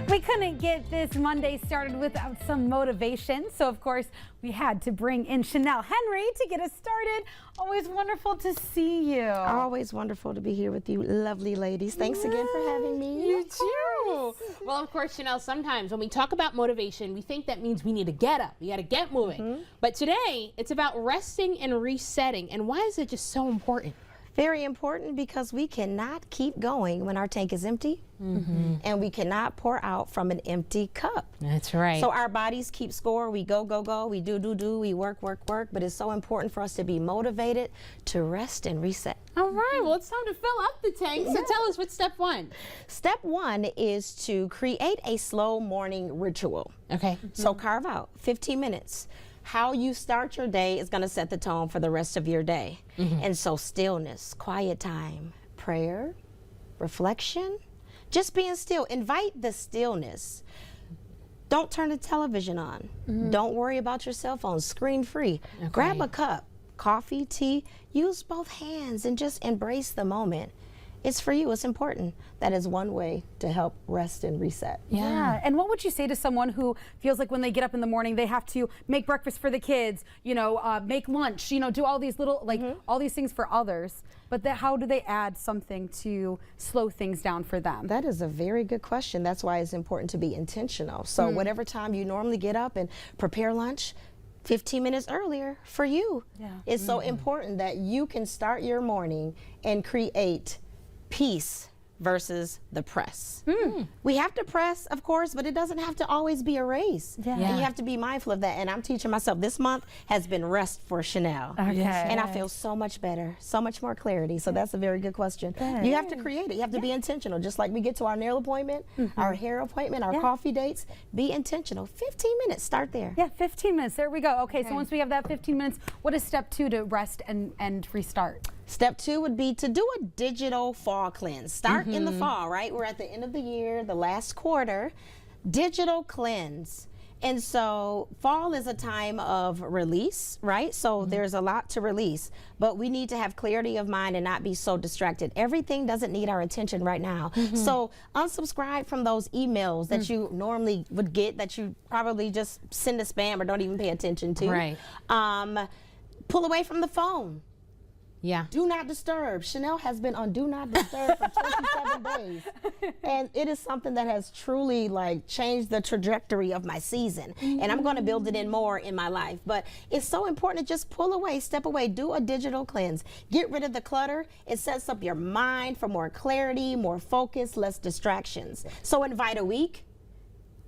We couldn't get this Monday started without some motivation, so of course we had to bring in Shanell Henry to get us started. Always wonderful to see you. Always wonderful to be here with you lovely ladies. Thanks again for having me. You too. Well, of course, Shanell, sometimes when we talk about motivation, we think that means we need to get up, we got to get moving. But today, it's about resting and resetting. And why is it just so important? Very important because we cannot keep going when our tank is empty, and we cannot pour out from an empty cup. That's right. So our bodies keep score. We go, we do, we work, but it's so important for us to be motivated to rest and reset. All right, well, it's time to fill up the tank. So tell us, what's step one? Step one is to create a slow morning ritual. Okay. So carve out 15 minutes. How you start your day is going to set the tone for the rest of your day. And so stillness, quiet time, prayer, reflection, just being still. Invite the stillness. Don't turn the television on. Don't worry about your cell phone, screen free. Okay. Grab a cup, coffee, tea, use both hands and just embrace the moment. It's for you, it's important. That is one way to help rest and reset. Yeah, and what would you say to someone who feels like when they get up in the morning, they have to make breakfast for the kids, you know, make lunch, you know, do all these little, like, all these things for others, but how do they add something to slow things down for them? That is a very good question. That's why it's important to be intentional. So whatever time you normally get up and prepare lunch, 15 minutes earlier for you. It's so important that you can start your morning and create peace versus the press. We have to press, of course, but it doesn't have to always be a race. And you have to be mindful of that. And I'm teaching myself, this month has been rest for Shanell. And I feel so much better, so much more clarity. So that's a very good question. You have to create it. You have to be intentional. Just like we get to our nail appointment, our hair appointment, our coffee dates, be intentional. 15 minutes, start there. Yeah, 15 minutes, there we go. Okay, so once we have that 15 minutes, what is step two to rest and restart? Step two would be to do a digital fall cleanse. Start in the fall, right? We're at the end of the year, the last quarter. Digital cleanse. And so fall is a time of release, right? So there's a lot to release, but we need to have clarity of mind and not be so distracted. Everything doesn't need our attention right now. So unsubscribe from those emails that you normally would get that you probably just send to spam or don't even pay attention to. Right. Pull away from the phone. Do not disturb. Shanell has been on do not disturb for 27 days. And it is something that has truly changed the trajectory of my season. And I'm going to build it in more in my life. But it's so important to just pull away, step away, do a digital cleanse. Get rid of the clutter. It sets up your mind for more clarity, more focus, less distractions. So invite a week.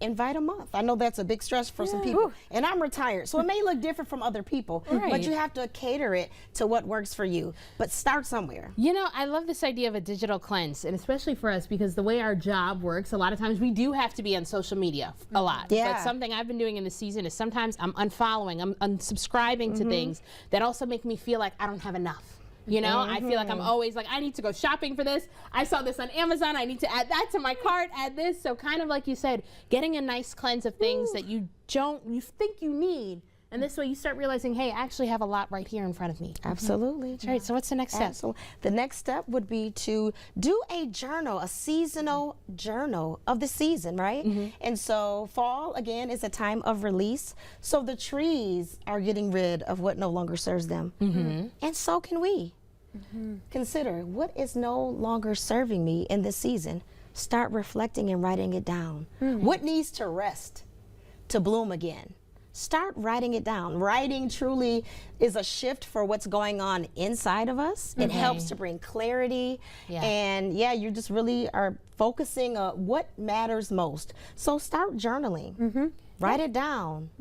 Invite a month. I know that's a big stress for some people. And I'm retired, so it may look different from other people, but you have to cater it to what works for you. But start somewhere. You know, I love this idea of a digital cleanse, and especially for us because the way our job works, a lot of times we do have to be on social media a lot. But something I've been doing in the season is sometimes I'm unfollowing, I'm unsubscribing to things that also make me feel like I don't have enough. You know, I feel like I'm always like, I need to go shopping for this. I saw this on Amazon. I need to add that to my cart, add this. So kind of like you said, getting a nice cleanse of things that you think you need. And this way you start realizing, hey, I actually have a lot right here in front of me. Absolutely. That's right. So what's the next step? The next step would be to do a journal, a seasonal journal of the season, right? And so fall, again, is a time of release. So the trees are getting rid of what no longer serves them. And so can we. Consider, what is no longer serving me in this season? Start reflecting and writing it down. What needs to rest to bloom again? Start writing it down. Writing truly is a shift for what's going on inside of us. It helps to bring clarity. And you just really are focusing on what matters most. So start journaling. Write it down.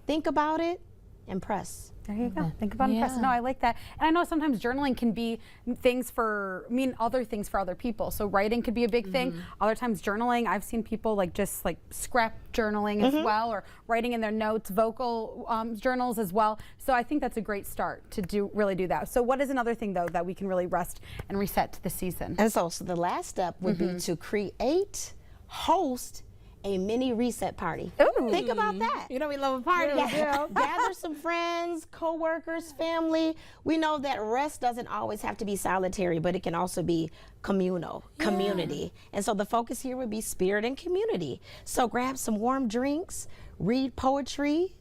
Think about it and press. There you go. Think about and press. No, I like that. And I know sometimes journaling can be other things for other people. So writing could be a big thing. Other times journaling, I've seen people just scrap journaling as well, or writing in their notes, vocal journals as well. So I think that's a great start to really do that. So what is another thing though that we can really rest and reset to the season? And so the last step would be to create, host, a mini reset party. Ooh. Think about that. You know we love a party. Yeah. Gather some friends, co-workers, family. We know that rest doesn't always have to be solitary, but it can also be communal, community. And so the focus here would be spirit and community. So grab some warm drinks, read poetry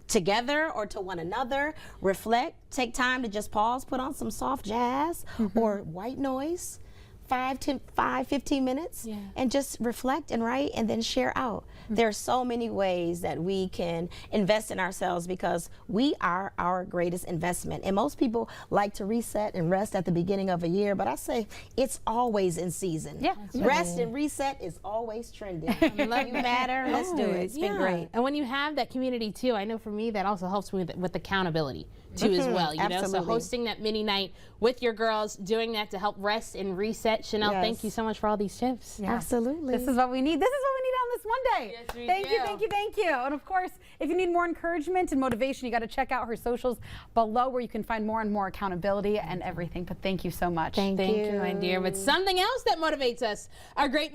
together or to one another, reflect, take time to just pause, put on some soft jazz or white noise. 15 minutes and just reflect and write and then share out. There are so many ways that we can invest in ourselves because we are our greatest investment. And most people like to reset and rest at the beginning of a year, but I say it's always in season. Yeah. Rest and reset is always trending. You matter, let's do it. It's been great. And when you have that community too, I know for me that also helps with accountability too as well. You know, so hosting that mini night with your girls, doing that to help rest and reset. Shanell, thank you so much for all these tips. Yeah. Absolutely. This is what we need. This is what we need on this Monday. Yes, we thank do. you, thank you, thank you. And of course, if you need more encouragement and motivation, you got to check out her socials below where you can find more and more accountability and everything. But thank you so much. Thank you, my dear. But something else that motivates us, our great